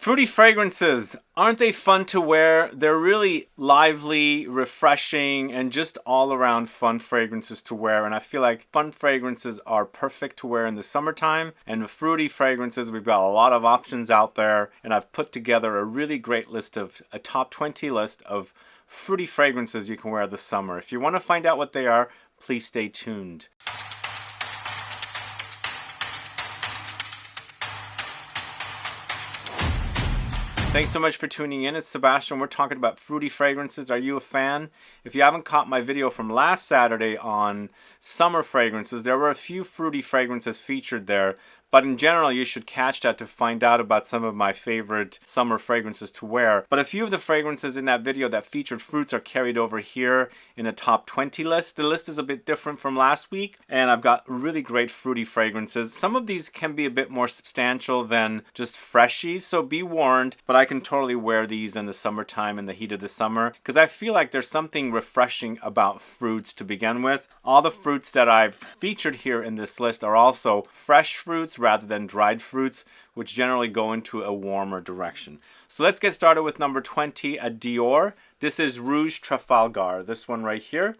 Fruity fragrances, aren't they fun to wear? They're really lively, refreshing, and just all around fun fragrances to wear. And I feel like fun fragrances are perfect to wear in the summertime. And with fruity fragrances, we've got a lot of options out there. And I've put together a really great list of a top 20 list of fruity fragrances you can wear this summer. If you want to find out what they are, please stay tuned. Thanks so much for tuning in. It's Sebastian. We're talking about fruity fragrances. Are you a fan? If you haven't caught my video from last Saturday on summer fragrances, there were a few fruity fragrances featured there. But in general, you should catch that to find out about some of my favorite summer fragrances to wear. But a few of the fragrances in that video that featured fruits are carried over here in a top 20 list. The list is a bit different from last week, and I've got really great fruity fragrances. Some of these can be a bit more substantial than just freshies, so be warned. But I can totally wear these in the summertime, in the heat of the summer, because I feel like there's something refreshing about fruits to begin with. All the fruits that I've featured here in this list are also fresh fruits rather than dried fruits, which generally go into a warmer direction. So let's get started with number 20 at DIOR. This is Rouge Trafalgar, this one right here.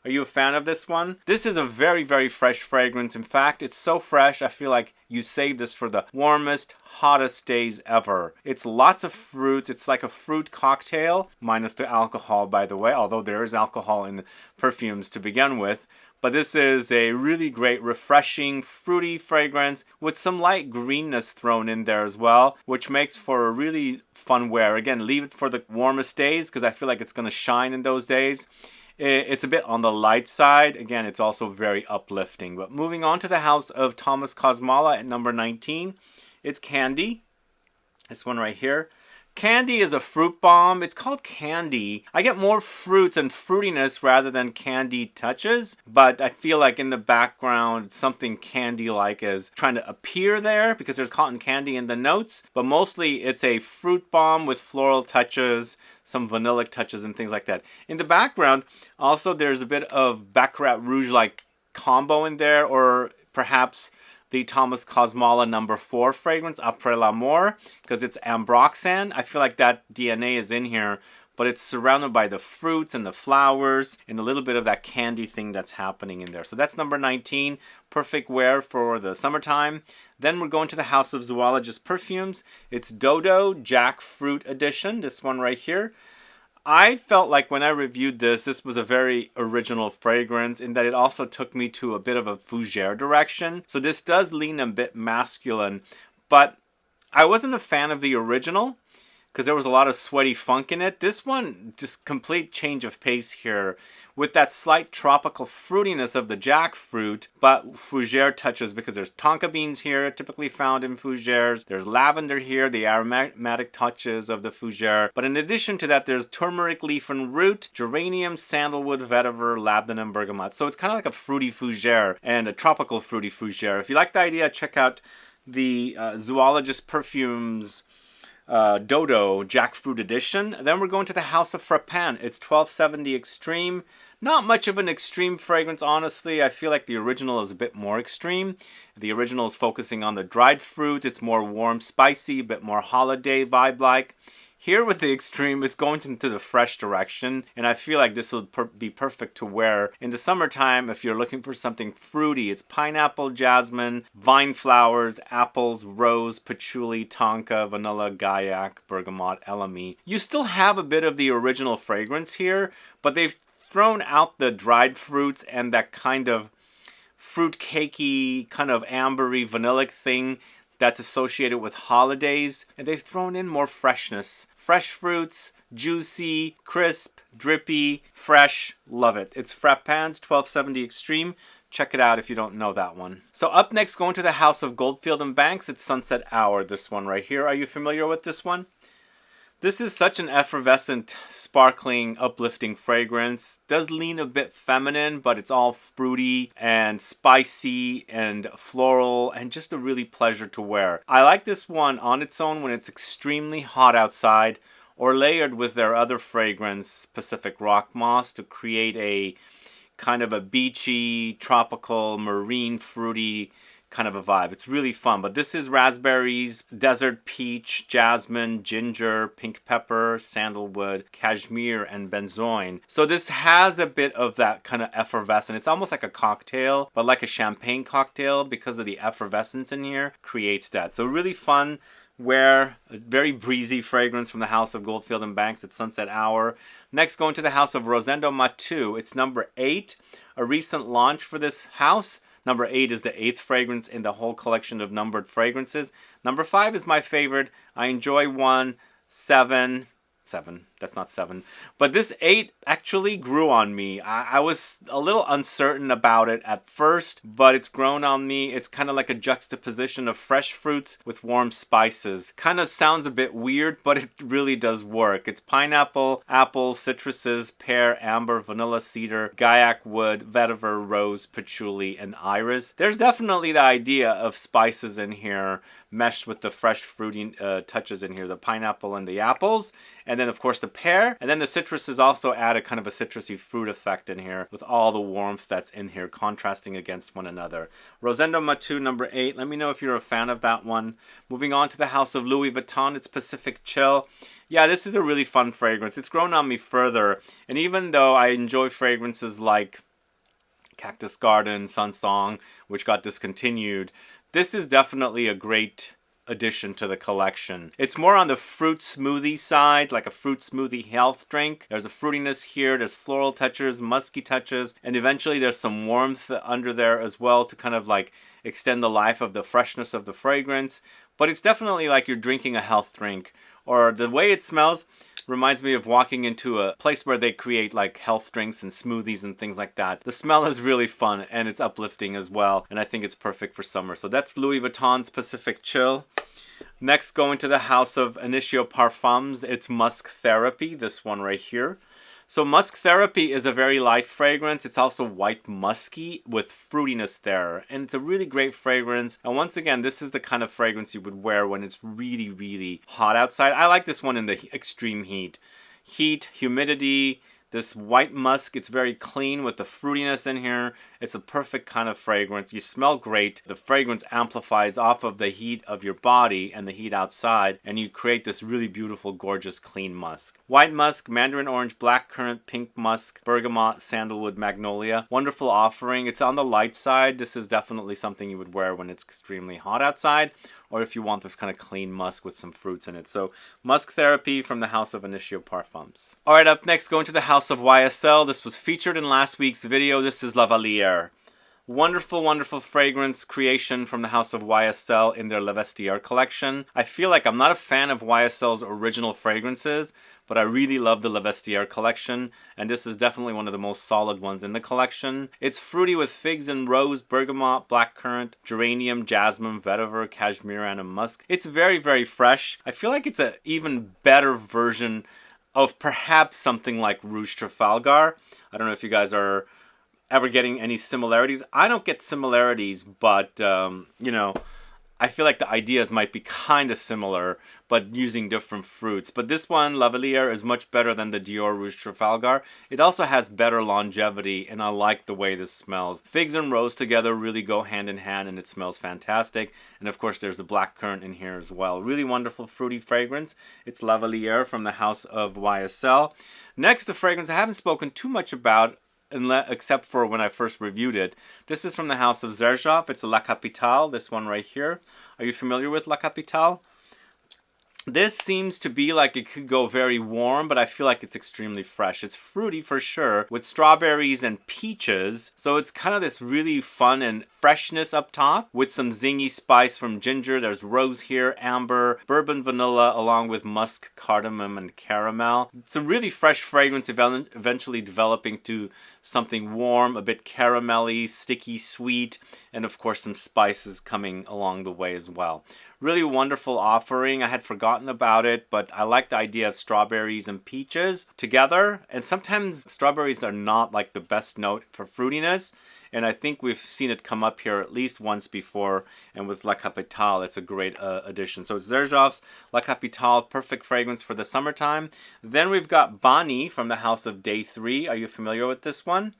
Are you a fan of this one? This is a very, very fresh fragrance. In fact, it's so fresh, I feel like you save this for the warmest, hottest days ever. It's lots of fruits. It's like a fruit cocktail, minus the alcohol, by the way, although there is alcohol in the perfumes to begin with. But this is a really great, refreshing, fruity fragrance with some light greenness thrown in there as well, which makes for a really fun wear. Again, leave it for the warmest days because I feel like it's going to shine in those days. It's a bit on the light side. Again, it's also very uplifting. But moving on to the house of Thomas KOSMALA at number 19, it's Candy. This one right here. Candy is a fruit bomb. It's called Candy. I get more fruits and fruitiness rather than candy touches, but I feel like in the background something candy-like is trying to appear there because there's cotton candy in the notes, but mostly it's a fruit bomb with floral touches, some vanillic touches and things like that. In the background, also there's a bit of Baccarat Rouge-like combo in there, or perhaps the Thomas KOSMALA number 4 fragrance, Après l'Amour, because it's ambroxan. I feel like that DNA is in here, but it's surrounded by the fruits and the flowers and a little bit of that candy thing that's happening in there. So that's number 19, perfect wear for the summertime. Then we're going to the House of Zoologist Perfumes. It's DODO Jackfruit Edition, this one right here. I felt like when I reviewed this, this was a very original fragrance in that it also took me to a bit of a fougere direction. So this does lean a bit masculine, but I wasn't a fan of the original because there was a lot of sweaty funk in it. This one, just complete change of pace here with that slight tropical fruitiness of the jackfruit, but fougere touches because there's tonka beans here, typically found in fougeres. There's lavender here, the aromatic touches of the fougere. But in addition to that, there's turmeric leaf and root, geranium, sandalwood, vetiver, labdanum, bergamot. So it's kind of like a fruity fougere and a tropical fruity fougere. If you like the idea, check out the Zoologist Perfumes DODO Jackfruit Edition. Then we're going to the House of FRAPIN. It's 1270 Extreme. Not much of an extreme fragrance, honestly. I feel like the original is a bit more extreme. The original is focusing on the dried fruits. It's more warm, spicy, a bit more holiday vibe-like. Here with the extreme, it's going into the fresh direction, and I feel like this will be perfect to wear in the summertime if you're looking for something fruity. It's pineapple, jasmine, vine flowers, apples, rose, patchouli, tonka, vanilla, gaiac, bergamot, elemi. You still have a bit of the original fragrance here, but they've thrown out the dried fruits and that kind of fruit cakey, kind of ambery, vanillic thing that's associated with holidays, and they've thrown in more freshness. Fresh fruits, juicy, crisp, drippy, fresh. Love it. It's FRAPIN's 1270 Extreme. Check it out if you don't know that one. So up next, going to the House of Goldfield and Banks, it's Sunset Hour, this one right here. Are you familiar with this one? This is such an effervescent, sparkling, uplifting fragrance. Does lean a bit feminine, but it's all fruity and spicy and floral and just a really pleasure to wear. I like this one on its own when it's extremely hot outside, or layered with their other fragrance, Pacific Rock Moss, to create a kind of a beachy, tropical, marine, fruity kind of a vibe. It's really fun. But this is raspberries, desert peach, jasmine, ginger, pink pepper, sandalwood, cashmere, and benzoin. So this has a bit of that kind of effervescent. It's almost like a cocktail, but like a champagne cocktail, because of the effervescence in here creates that. So really fun. Wear a very breezy fragrance from the house of Goldfield and Banks at Sunset Hour. Next, going to the house of Rosendo MATEU. It's number 8, a recent launch for this house. Number 8 is the 8th fragrance in the whole collection of numbered fragrances. Number 5 is my favorite. I enjoy 1, 7. That's not 7. But this 8 actually grew on me. I was a little uncertain about it at first, but it's grown on me. It's kind of like a juxtaposition of fresh fruits with warm spices. Kind of sounds a bit weird, but it really does work. It's pineapple, apple, citruses, pear, amber, vanilla, cedar, guaiac wood, vetiver, rose, patchouli, and iris. There's definitely the idea of spices in here meshed with the fresh fruity touches in here, the pineapple and the apples, and then of course the pear, and then the citruses also add a kind of a citrusy fruit effect in here with all the warmth that's in here contrasting against one another. Rosendo MATEU number 8. Let me know if you're a fan of that one. Moving on to the house of Louis Vuitton, it's Pacific Chill. Yeah, this is a really fun fragrance. It's grown on me further, and even though I enjoy fragrances like Cactus Garden, Sunsong, which got discontinued, this is definitely a great addition to the collection. It's more on the fruit smoothie side, like a fruit smoothie health drink. There's a fruitiness here, there's floral touches, musky touches, and eventually there's some warmth under there as well to kind of like extend the life of the freshness of the fragrance. But it's definitely like you're drinking a health drink, or the way it smells reminds me of walking into a place where they create like health drinks and smoothies and things like that. The smell is really fun and it's uplifting as well, and I think it's perfect for summer. So that's Louis Vuitton's Pacific Chill. Next, going to the house of INITIO Parfums, it's Musk Therapy, this one right here. So Musk Therapy is a very light fragrance. It's also white musky with fruitiness there. And it's a really great fragrance. And once again, this is the kind of fragrance you would wear when it's really, really hot outside. I like this one in the extreme heat. Heat, humidity, this white musk, it's very clean with the fruitiness in here. It's a perfect kind of fragrance. You smell great. The fragrance amplifies off of the heat of your body and the heat outside, and you create this really beautiful, gorgeous, clean musk. White musk, mandarin orange, blackcurrant, pink musk, bergamot, sandalwood, magnolia. Wonderful offering. It's on the light side. This is definitely something you would wear when it's extremely hot outside, or if you want this kind of clean musk with some fruits in it. So Musk Therapy from the house of INITIO Parfums. Alright, up next, going to the house of YSL. This was featured in last week's video. This is LAVALLIERE. Wonderful, wonderful fragrance creation from the house of YSL in their Le Vestiaire collection. I feel like I'm not a fan of YSL's original fragrances, but I really love the Le Vestiaire collection, and this is definitely one of the most solid ones in the collection. It's fruity with figs and rose, bergamot, blackcurrant, geranium, jasmine, vetiver, cashmere, and a musk. It's very, very fresh. I feel like it's an even better version of perhaps something like Rouge Trafalgar. I don't know if you guys are ever getting any similarities. I don't get similarities, but you know, I feel like the ideas might be kind of similar, but using different fruits. But this one, LAVALLIERE, is much better than the DIOR Rouge Trafalgar. It also has better longevity, and I like the way this smells. Figs and rose together really go hand in hand, and it smells fantastic. And of course, there's a blackcurrant in here as well. Really wonderful fruity fragrance. It's LAVALLIERE from the house of YSL. Next, the fragrance I haven't spoken too much about, except for when I first reviewed it. This is from the house of XERJOFF. It's a La Capitale, this one right here. Are you familiar with La Capitale? This seems to be like it could go very warm, but I feel like it's extremely fresh. It's fruity for sure, with strawberries and peaches. So it's kind of this really fun and freshness up top, with some zingy spice from ginger. There's rose here, amber, bourbon vanilla, along with musk, cardamom, and caramel. It's a really fresh fragrance, eventually developing to something warm, a bit caramelly, sticky, sweet, and of course some spices coming along the way as well. Really wonderful offering. I had forgotten about it, but I like the idea of strawberries and peaches together. And sometimes strawberries are not like the best note for fruitiness, and I think we've seen it come up here at least once before, and with La Capitale, it's a great addition. So it's XERJOFF's La Capitale, perfect fragrance for the summertime. Then we've got BANI from the house of Day 3. Are you familiar with this one?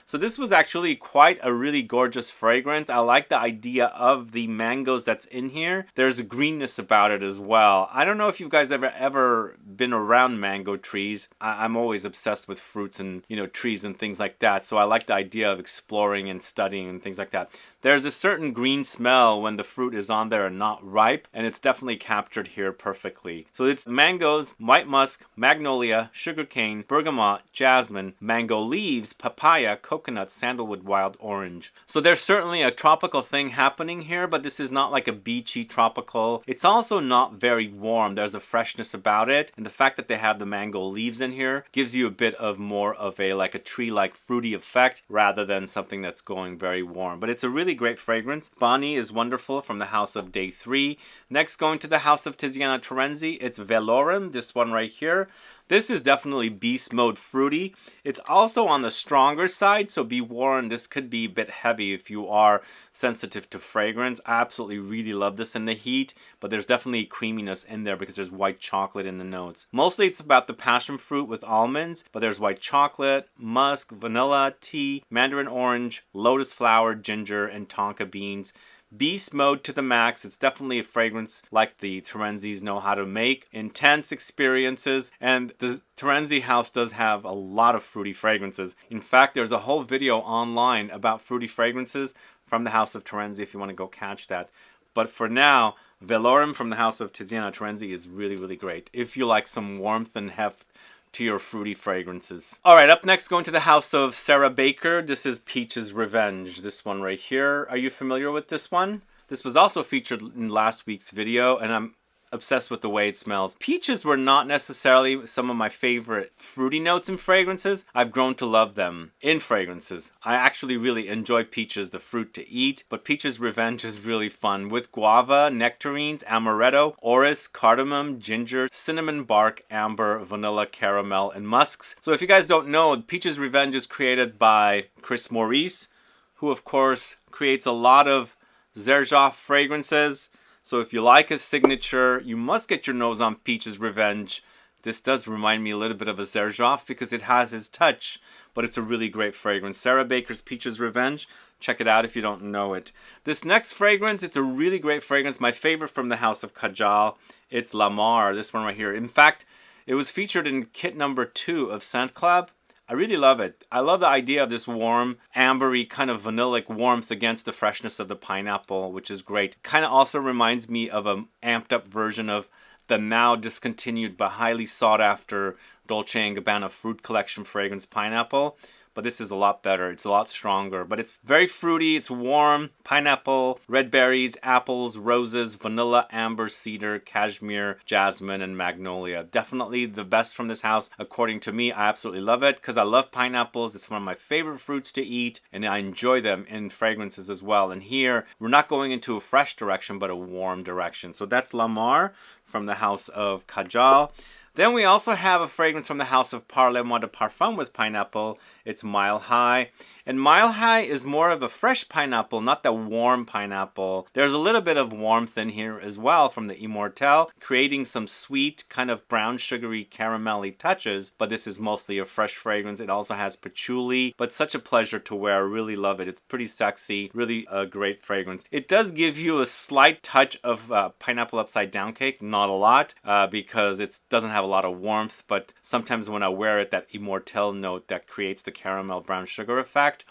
So this was actually quite a really gorgeous fragrance. I like the idea of the mangoes that's in here. There's a greenness about it as well. I don't know if you guys ever been around mango trees. I'm always obsessed with fruits and, you know, trees and things like that. So I like the idea of exploring and studying and things like that. There's a certain green smell when the fruit is on there and not ripe, and it's definitely captured here perfectly. So it's mangoes, white musk, magnolia, sugarcane, bergamot, jasmine, mango leaves, papaya, coconut, sandalwood, wild orange. So there's certainly a tropical thing happening here, but this is not like a beachy tropical. It's also not very warm. There's a freshness about it, and the fact that they have the mango leaves in here gives you a bit of more of a like a tree-like fruity effect rather than something that's going very warm. But it's a really great fragrance. BANI is wonderful from the house of Day 3. Next, going to the house of Tiziana Terenzi, it's Velorum, this one right here. This is definitely beast mode fruity. It's also on the stronger side, so be warned, this could be a bit heavy if you are sensitive to fragrance. I absolutely really love this in the heat, but there's definitely creaminess in there because there's white chocolate in the notes. Mostly it's about the passion fruit with almonds, but there's white chocolate, musk, vanilla, tea, mandarin orange, lotus flower, ginger, and tonka beans. Beast mode to the max. It's definitely a fragrance like the Terenzis know how to make. Intense experiences, and the Terenzi house does have a lot of fruity fragrances. In fact, there's a whole video online about fruity fragrances from the house of Terenzi if you want to go catch that. But for now, Velorum from the house of Tiziana Terenzi is really, really great if you like some warmth and heft to your fruity fragrances. Alright, up next, going to the house of Sarah Baker. This is Peach's Revenge, this one right here. Are you familiar with this one? This was also featured in last week's video, and I'm obsessed with the way it smells. Peaches were not necessarily some of my favorite fruity notes in fragrances. I've grown to love them in fragrances. I actually really enjoy peaches, the fruit to eat, but Peach's Revenge is really fun with guava, nectarines, amaretto, orris, cardamom, ginger, cinnamon bark, amber, vanilla, caramel, and musks. So if you guys don't know, Peach's Revenge is created by Chris Maurice, who of course creates a lot of XERJOFF fragrances. So if you like his signature, you must get your nose on Peach's Revenge. This does remind me a little bit of a XERJOFF because it has his touch, but it's a really great fragrance. Sarah Baker's Peach's Revenge. Check it out if you don't know it. This next fragrance, it's a really great fragrance. My favorite from the house of Kajal. It's La Mar, this one right here. In fact, it was featured in kit number 2 of Scent Club. I really love it. I love the idea of this warm, ambery, kind of vanillic warmth against the freshness of the pineapple, which is great. Kind of also reminds me of an amped up version of the now discontinued but highly sought after Dolce & Gabbana Fruit Collection fragrance Pineapple. But this is a lot better. It's a lot stronger. But it's very fruity. It's warm. Pineapple, red berries, apples, roses, vanilla, amber, cedar, cashmere, jasmine, and magnolia. Definitely the best from this house. According to me, I absolutely love it because I love pineapples. It's one of my favorite fruits to eat, and I enjoy them in fragrances as well. And here, we're not going into a fresh direction, but a warm direction. So that's La Mar from the house of Kajal. Then we also have a fragrance from the house of Parle-moi de Parfum with pineapple. It's Mile High. And Mile High is more of a fresh pineapple, not the warm pineapple. There's a little bit of warmth in here as well from the Immortelle, creating some sweet, kind of brown sugary caramelly touches. But this is mostly a fresh fragrance. It also has patchouli, but such a pleasure to wear. I really love it. It's pretty sexy, really a great fragrance. It does give you a slight touch of pineapple upside down cake, not a lot, because it doesn't have a lot of warmth, but sometimes when I wear it, that Immortelle note that creates the caramel brown sugar effect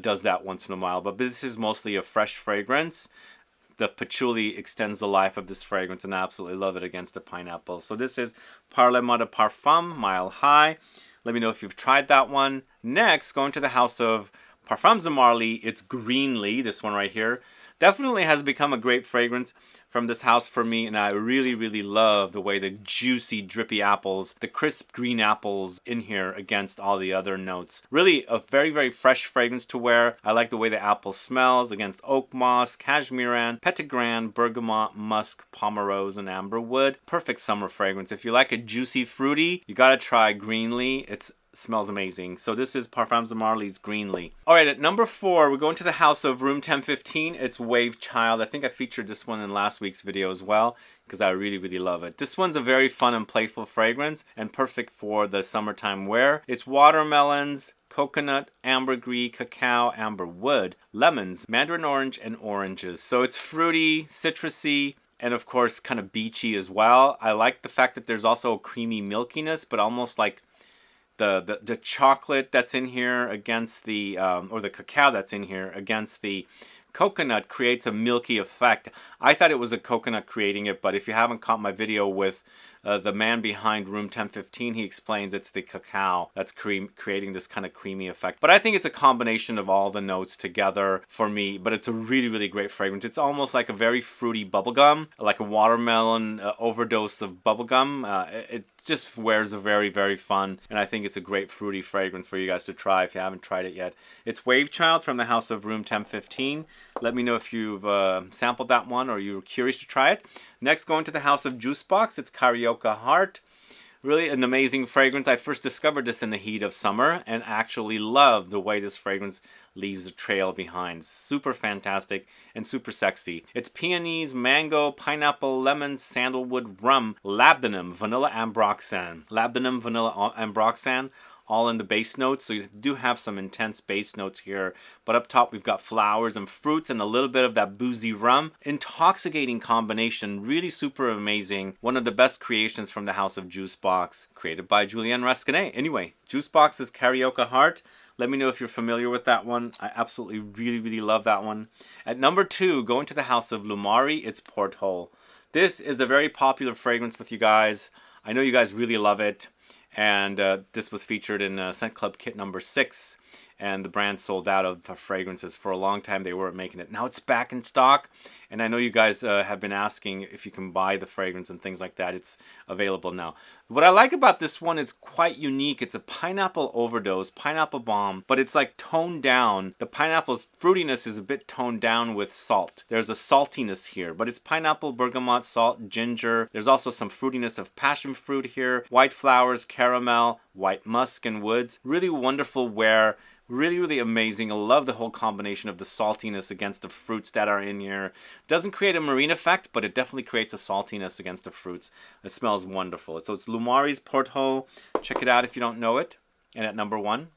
does that once in a while. But this is mostly a fresh fragrance. The patchouli extends the life of this fragrance, and I absolutely love it against the pineapple. So this is Parle-moi de Parfum, Mile High. Let me know if you've tried that one. Next, going to the house of Parfums de Marly, it's Greenly, this one right here. Definitely has become a great fragrance from this house for me, and I really, really love the way the juicy, drippy apples, the crisp green apples in here against all the other notes. Really a very, very fresh fragrance to wear. I like the way the apple smells against oak moss, cashmeran, petitgrain, bergamot, musk, pomerose, and amber wood. Perfect summer fragrance. If you like a juicy, fruity, you gotta try Greenly. It smells amazing. So this is Parfums de Marly's Greenly. Alright, at number 4, we're going to the house of Room 1015. It's Wave Child. I think I featured this one in last last week's video as well, because I really love it. This one's a very fun and playful fragrance and perfect for the summertime wear. It's watermelons, coconut, ambergris, cacao, amber wood, lemons, mandarin orange, and oranges. So it's fruity, citrusy, and of course kind of beachy as well. I like the fact that there's also a creamy milkiness, but almost like the chocolate that's in here against the, or the cacao that's in here against the coconut creates a milky effect. I thought it was a coconut creating it, but if you haven't caught my video with the man behind Room 1015, he explains it's the cacao that's creating this kind of creamy effect. But I think it's a combination of all the notes together for me, but it's a really great fragrance. It's almost like a very fruity bubblegum, like a watermelon overdose of bubblegum. It just wears a very fun, and I think it's a great fruity fragrance for you guys to try if you haven't tried it yet. It's Wave Child from the house of Room 1015. Let me know if you've sampled that one or you're curious to try it. Next, going to the house of Juicebox, it's Carioca Heart. Really an amazing fragrance. I first discovered this in the heat of summer and actually love the way this fragrance leaves a trail behind. Super fantastic and super sexy. It's peonies, mango, pineapple, lemon, sandalwood, rum, labdanum, vanilla ambroxan. Labdanum, vanilla ambroxan, all in the base notes, so you do have some intense base notes here. But up top we've got flowers and fruits and a little bit of that boozy rum. Intoxicating combination, really super amazing. One of the best creations from the house of Juicebox, created by Julienne Rascanet. Anyway, Juicebox is Carioca Heart. Let me know if you're familiar with that one. I absolutely really love that one. At number 2, going to the house of Lumari, it's Porthole. This is a very popular fragrance with you guys. I know you guys really love it. And this was featured in Scent Club kit number 6, and the brand sold out of fragrances for a long time. They weren't making it. Now it's back in stock, and I know you guys have been asking if you can buy the fragrance and things like that. It's available now. What I like about this one, it's quite unique. It's a pineapple overdose, pineapple bomb, but it's like toned down. The pineapple's fruitiness is a bit toned down with salt. There's a saltiness here, but it's pineapple, bergamot, salt, ginger. There's also some fruitiness of passion fruit here, white flowers, caramel, white musk, and woods. Really wonderful wear. Really amazing. I love the whole combination of the saltiness against the fruits that are in here. Doesn't create a marine effect, but it definitely creates a saltiness against the fruits. It smells wonderful. So it's Lumari's Porthole. Check it out if you don't know it. And at number 1,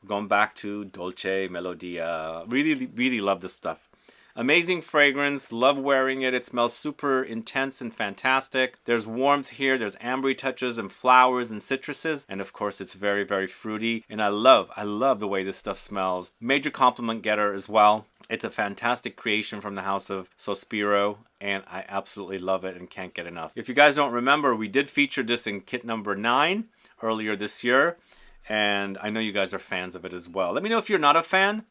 we're going back to Dolce Melodia. Really love this stuff. Amazing fragrance, love wearing it. It smells super intense and fantastic. There's warmth here, there's ambery touches and flowers and citruses, and of course it's very fruity. And I love the way this stuff smells. Major compliment getter as well. It's a fantastic creation from the house of Sospiro, and I absolutely love it and can't get enough. If you guys don't remember, we did feature this in kit number 9 earlier this year, and I know you guys are fans of it as well. Let me know if you're not a fan.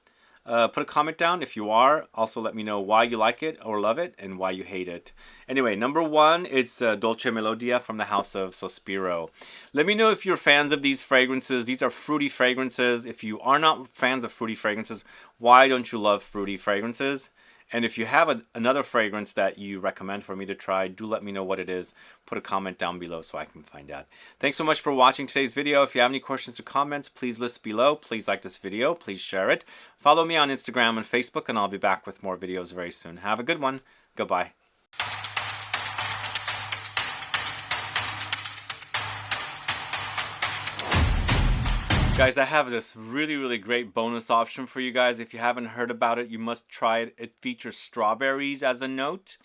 Put a comment down if you are. Also let me know why you like it or love it and why you hate it. Anyway, number 1, it's Dolce Melodia from the house of Sospiro. Let me know if you're fans of these fragrances. These are fruity fragrances. If you are not fans of fruity fragrances, why don't you love fruity fragrances? And if you have another fragrance that you recommend for me to try, do let me know what it is. Put a comment down below so I can find out. Thanks so much for watching today's video. If you have any questions or comments, please list below. Please like this video. Please share it. Follow me on Instagram and Facebook, and I'll be back with more videos very soon. Have a good one. Goodbye. Guys, I have this really great bonus option for you guys. If you haven't heard about it, you must try it. It features strawberries as a note.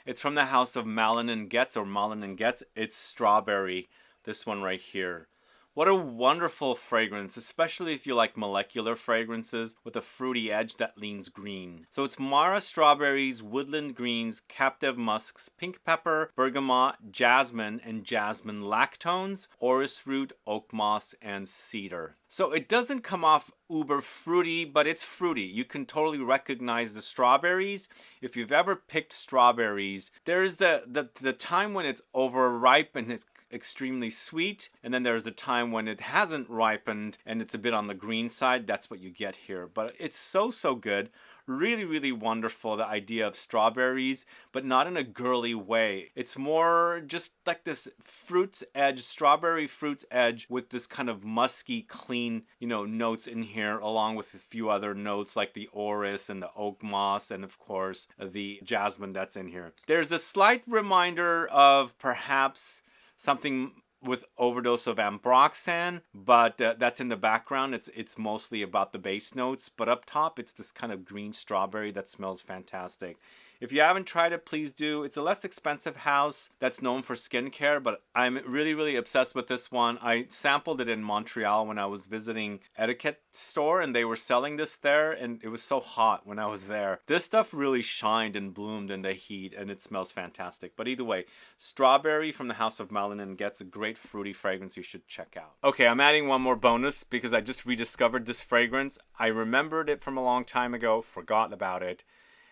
It's from the house of Malin & Getz, or Malin & Getz. It's strawberry, this one right here. What a wonderful fragrance, especially if you like molecular fragrances with a fruity edge that leans green. So it's Mara strawberries, woodland greens, captive musks, pink pepper, bergamot, jasmine, and jasmine lactones, orris root, oak moss, and cedar. So it doesn't come off uber fruity, but it's fruity. You can totally recognize the strawberries. If you've ever picked strawberries, there's the time when it's overripe and it's extremely sweet, and then there's a time when it hasn't ripened and it's a bit on the green side. That's what you get here, but it's so good. Really, really wonderful, the idea of strawberries, but not in a girly way. It's more just like this fruit's edge, strawberry fruit's edge, with this kind of musky, clean, you know, notes in here, along with a few other notes like the orris and the oak moss, and of course the jasmine that's in here. There's a slight reminder of perhaps something with overdose of ambroxan, but that's in the background. It's mostly about the base notes, but up top it's this kind of green strawberry that smells fantastic. If you haven't tried it, please do. It's a less expensive house that's known for skincare, but I'm really, really obsessed with this one. I sampled it in Montreal when I was visiting Etiquette store, and they were selling this there, and it was so hot when I was there. This stuff really shined and bloomed in the heat, and it smells fantastic. But either way, strawberry from the House of Melanin gets a great fruity fragrance you should check out. Okay, I'm adding one more bonus because I just rediscovered this fragrance. I remembered it from a long time ago, forgot about it.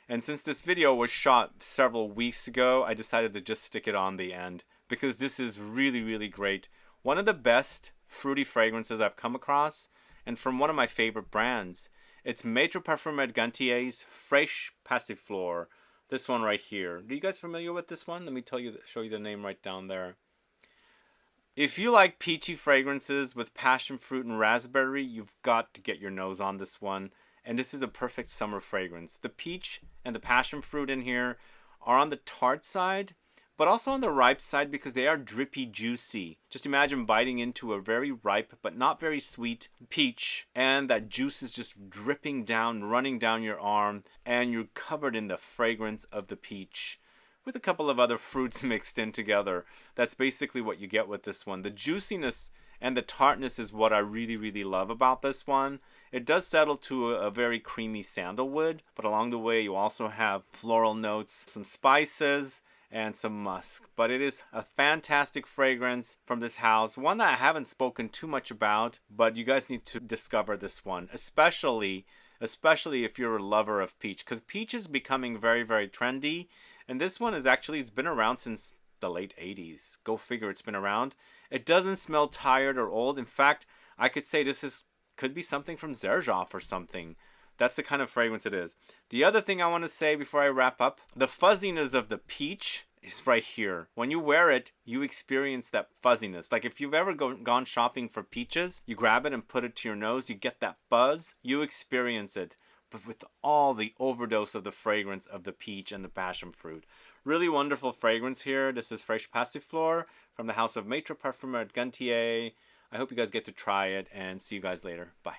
And since this video was shot several weeks ago, I decided to just stick it on the end because this is really, really great. One of the best fruity fragrances I've come across, and from one of my favorite brands. It's Maître Parfumeur Gantier's Fraîche Passiflore. This one right here. Are you guys familiar with this one? Let me show you the name right down there. If you like peachy fragrances with passion fruit and raspberry, you've got to get your nose on this one. And this is a perfect summer fragrance. The peach and the passion fruit in here are on the tart side, but also on the ripe side because they are drippy juicy. Just imagine biting into a very ripe but not very sweet peach, and that juice is just dripping down, running down your arm, and you're covered in the fragrance of the peach with a couple of other fruits mixed in together. That's basically what you get with this one. The juiciness and the tartness is what I really, really love about this one. It does settle to a very creamy sandalwood, but along the way you also have floral notes, some spices, and some musk. But it is a fantastic fragrance from this house, one that I haven't spoken too much about, but you guys need to discover this one, especially if you're a lover of peach, because peach is becoming very, very trendy, and this one it's been around since the late 80s. Go figure, it's been around. It doesn't smell tired or old. In fact, I could say could be something from XERJOFF or something. That's the kind of fragrance it is. The other thing I want to say before I wrap up, the fuzziness of the peach is right here. When you wear it, you experience that fuzziness. Like if you've ever gone shopping for peaches, you grab it and put it to your nose, you get that fuzz, you experience it. But with all the overdose of the fragrance of the peach and the passion fruit. Really wonderful fragrance here. This is Fraîche Passiflore from the house of Maître Parfumeur Gantier. I hope you guys get to try it, and see you guys later. Bye.